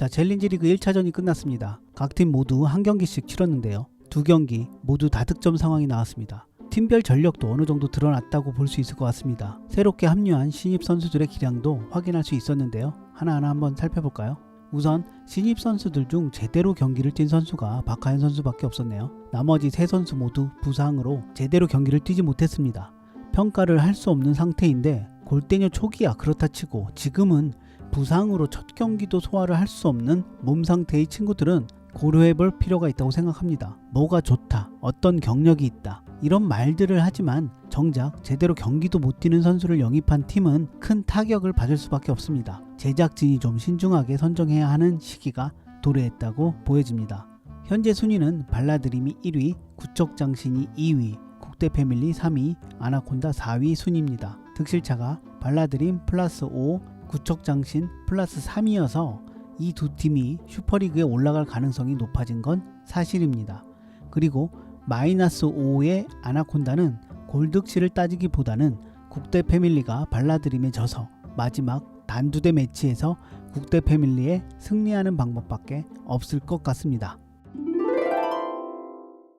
자, 챌린지 리그 1차전이 끝났습니다. 각 팀 모두 한 경기씩 치렀는데요. 두 경기 모두 다득점 상황이 나왔습니다. 팀별 전력도 어느 정도 드러났다고 볼 수 있을 것 같습니다. 새롭게 합류한 신입 선수들의 기량도 확인할 수 있었는데요. 하나하나 한번 살펴볼까요? 우선 신입 선수들 중 제대로 경기를 뛴 선수가 박하연 선수밖에 없었네요. 나머지 세 선수 모두 부상으로 제대로 경기를 뛰지 못했습니다. 평가를 할 수 없는 상태인데 골대녀 초기야 그렇다 치고 지금은 부상으로 첫 경기도 소화를 할 수 없는 몸 상태의 친구들은 고려해 볼 필요가 있다고 생각합니다. 뭐가 좋다, 어떤 경력이 있다 이런 말들을 하지만 정작 제대로 경기도 못 뛰는 선수를 영입한 팀은 큰 타격을 받을 수밖에 없습니다. 제작진이 좀 신중하게 선정해야 하는 시기가 도래했다고 보여집니다. 현재 순위는 발라드림이 1위, 구척장신이 2위, 국대패밀리 3위, 아나콘다 4위 순입니다. 득실차가 발라드림 플러스 5, 구척장신 플러스 3이어서 이 두 팀이 슈퍼리그에 올라갈 가능성이 높아진 건 사실입니다. 그리고 마이너스 5의 아나콘다는 골득실을 따지기보다는 국대패밀리가 발라드림에 져서 마지막 단두대 매치에서 국대패밀리에 승리하는 방법밖에 없을 것 같습니다.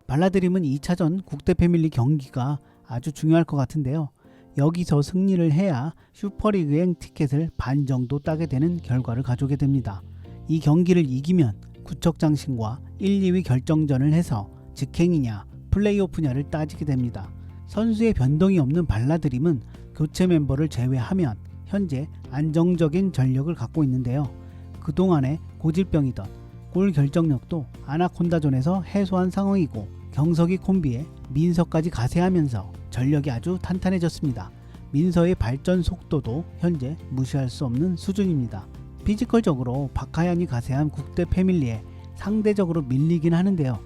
발라드림은 2차전 국대패밀리 경기가 아주 중요할 것 같은데요. 여기서 승리를 해야 슈퍼리그행 티켓을 반 정도 따게 되는 결과를 가져오게 됩니다. 이 경기를 이기면 구척장신과 1, 2위 결정전을 해서 직행이냐 플레이오프냐를 따지게 됩니다. 선수의 변동이 없는 발라드림은 교체 멤버를 제외하면 현재 안정적인 전력을 갖고 있는데요. 그동안에 고질병이던 골 결정력도 아나콘다존에서 해소한 상황이고 경석이 콤비에 민서까지 가세하면서 전력이 아주 탄탄해졌습니다. 민서의 발전 속도도 현재 무시할 수 없는 수준입니다. 피지컬적으로 박하얀이 가세한 국대 패밀리에 상대적으로 밀리긴 하는데요.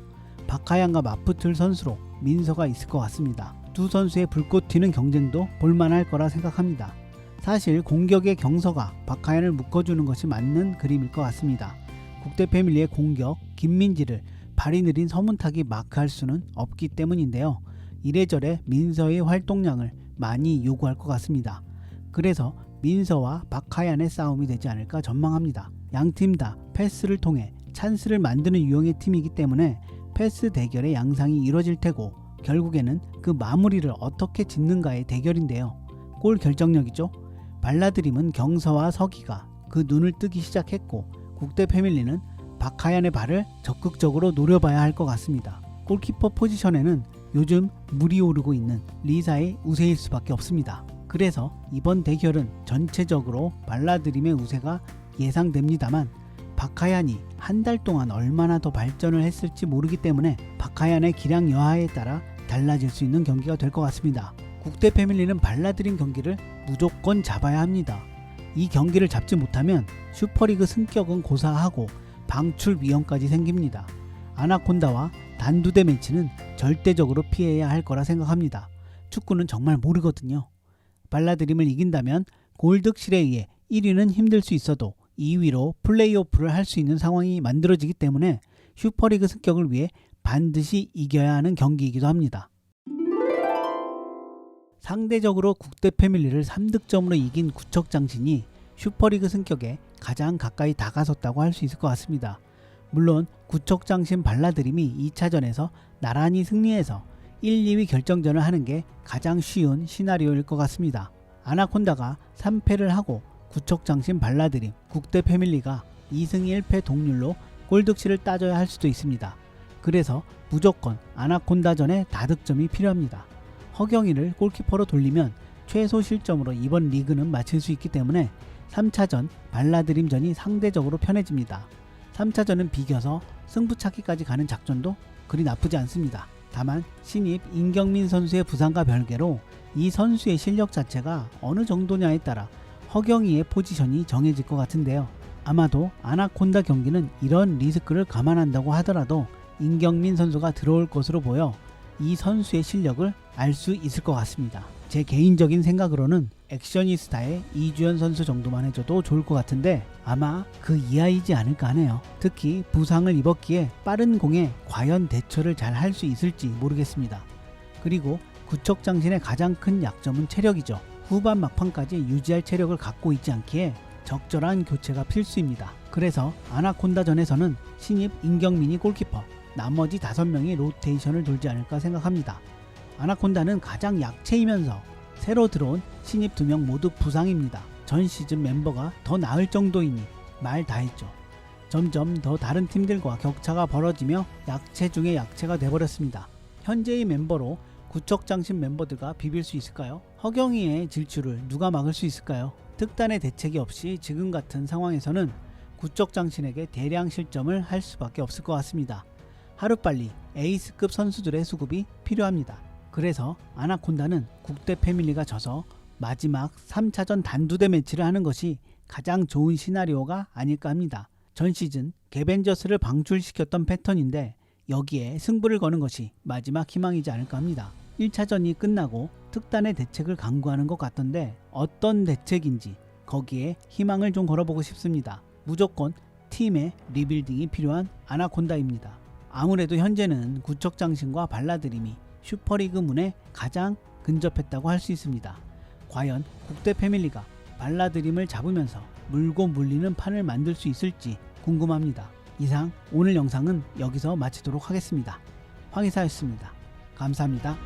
박하얀과 맞붙을 선수로 민서가 있을 것 같습니다. 두 선수의 불꽃 튀는 경쟁도 볼만할 거라 생각합니다. 사실 공격의 경서가 박하얀을 묶어주는 것이 맞는 그림일 것 같습니다. 국대 패밀리의 공격 김민지를 발이 느린 서문탁이 마크할 수는 없기 때문인데요. 이래저래 민서의 활동량을 많이 요구할 것 같습니다. 그래서 민서와 박하얀의 싸움이 되지 않을까 전망합니다. 양팀 다 패스를 통해 찬스를 만드는 유형의 팀이기 때문에 패스 대결의 양상이 이뤄질 테고 결국에는 그 마무리를 어떻게 짓는가의 대결인데요. 골 결정력이죠. 발라드림은 경서와 서기가 그 눈을 뜨기 시작했고 국대 패밀리는 박하얀의 발을 적극적으로 노려봐야 할 것 같습니다. 골키퍼 포지션에는 요즘 물이 오르고 있는 리사의 우세일 수밖에 없습니다. 그래서 이번 대결은 전체적으로 발라드림의 우세가 예상됩니다만 박하얀이 한 달 동안 얼마나 더 발전을 했을지 모르기 때문에 박하얀의 기량 여하에 따라 달라질 수 있는 경기가 될 것 같습니다. 국대 패밀리는 발라드림 경기를 무조건 잡아야 합니다. 이 경기를 잡지 못하면 슈퍼리그 승격은 고사하고 방출 위험까지 생깁니다. 아나콘다와 단두대 매치는 절대적으로 피해야 할 거라 생각합니다. 축구는 정말 모르거든요. 발라드림을 이긴다면 골득실에 의해 1위는 힘들 수 있어도 2위로 플레이오프를 할 수 있는 상황이 만들어지기 때문에 슈퍼리그 승격을 위해 반드시 이겨야 하는 경기이기도 합니다. 상대적으로 국대 패밀리를 3득점으로 이긴 구척장신이 슈퍼리그 승격에 가장 가까이 다가섰다고 할 수 있을 것 같습니다. 물론 구척장신 발라드림이 2차전에서 나란히 승리해서 1, 2위 결정전을 하는 게 가장 쉬운 시나리오일 것 같습니다. 아나콘다가 3패를 하고 구척장신 발라드림, 국대 패밀리가 2승 1패 동률로 골득실을 따져야 할 수도 있습니다. 그래서 무조건 아나콘다전에 다득점이 필요합니다. 허경이를 골키퍼로 돌리면 최소 실점으로 이번 리그는 마칠 수 있기 때문에 3차전 발라드림전이 상대적으로 편해집니다. 3차전은 비겨서 승부차기까지 가는 작전도 그리 나쁘지 않습니다. 다만 신입 임경민 선수의 부상과 별개로 이 선수의 실력 자체가 어느 정도냐에 따라 허경이의 포지션이 정해질 것 같은데요. 아마도 아나콘다 경기는 이런 리스크를 감안한다고 하더라도 임경민 선수가 들어올 것으로 보여 이 선수의 실력을 알 수 있을 것 같습니다. 제 개인적인 생각으로는 액셔니스타의 이주연 선수 정도만 해줘도 좋을 것 같은데 아마 그 이하이지 않을까 하네요. 특히 부상을 입었기에 빠른 공에 과연 대처를 잘 할 수 있을지 모르겠습니다. 그리고 구척장신의 가장 큰 약점은 체력이죠. 후반 막판까지 유지할 체력을 갖고 있지 않기에 적절한 교체가 필수입니다. 그래서 아나콘다전에서는 신입 임경민이 골키퍼, 나머지 5명이 로테이션을 돌지 않을까 생각합니다. 아나콘다는 가장 약체이면서 새로 들어온 신입 2명 모두 부상입니다. 전 시즌 멤버가 더 나을 정도이니 말 다했죠. 점점 더 다른 팀들과 격차가 벌어지며 약체 중에 약체가 돼버렸습니다. 현재의 멤버로 구척장신 멤버들과 비빌 수 있을까요? 허경희의 질주를 누가 막을 수 있을까요? 특단의 대책이 없이 지금 같은 상황에서는 구척장신에게 대량 실점을 할 수밖에 없을 것 같습니다. 하루빨리 에이스급 선수들의 수급이 필요합니다. 그래서 아나콘다는 국대 패밀리가 져서 마지막 3차전 단두대 매치를 하는 것이 가장 좋은 시나리오가 아닐까 합니다. 전 시즌 개벤저스를 방출시켰던 패턴인데 여기에 승부를 거는 것이 마지막 희망이지 않을까 합니다. 1차전이 끝나고 특단의 대책을 강구하는 것 같던데 어떤 대책인지 거기에 희망을 좀 걸어보고 싶습니다. 무조건 팀의 리빌딩이 필요한 아나콘다입니다. 아무래도 현재는 구척장신과 발라드림이 슈퍼리그 문에 가장 근접했다고 할 수 있습니다. 과연 국대 패밀리가 발라드림을 잡으면서 물고 물리는 판을 만들 수 있을지 궁금합니다. 이상 오늘 영상은 여기서 마치도록 하겠습니다. 황희사였습니다. 감사합니다.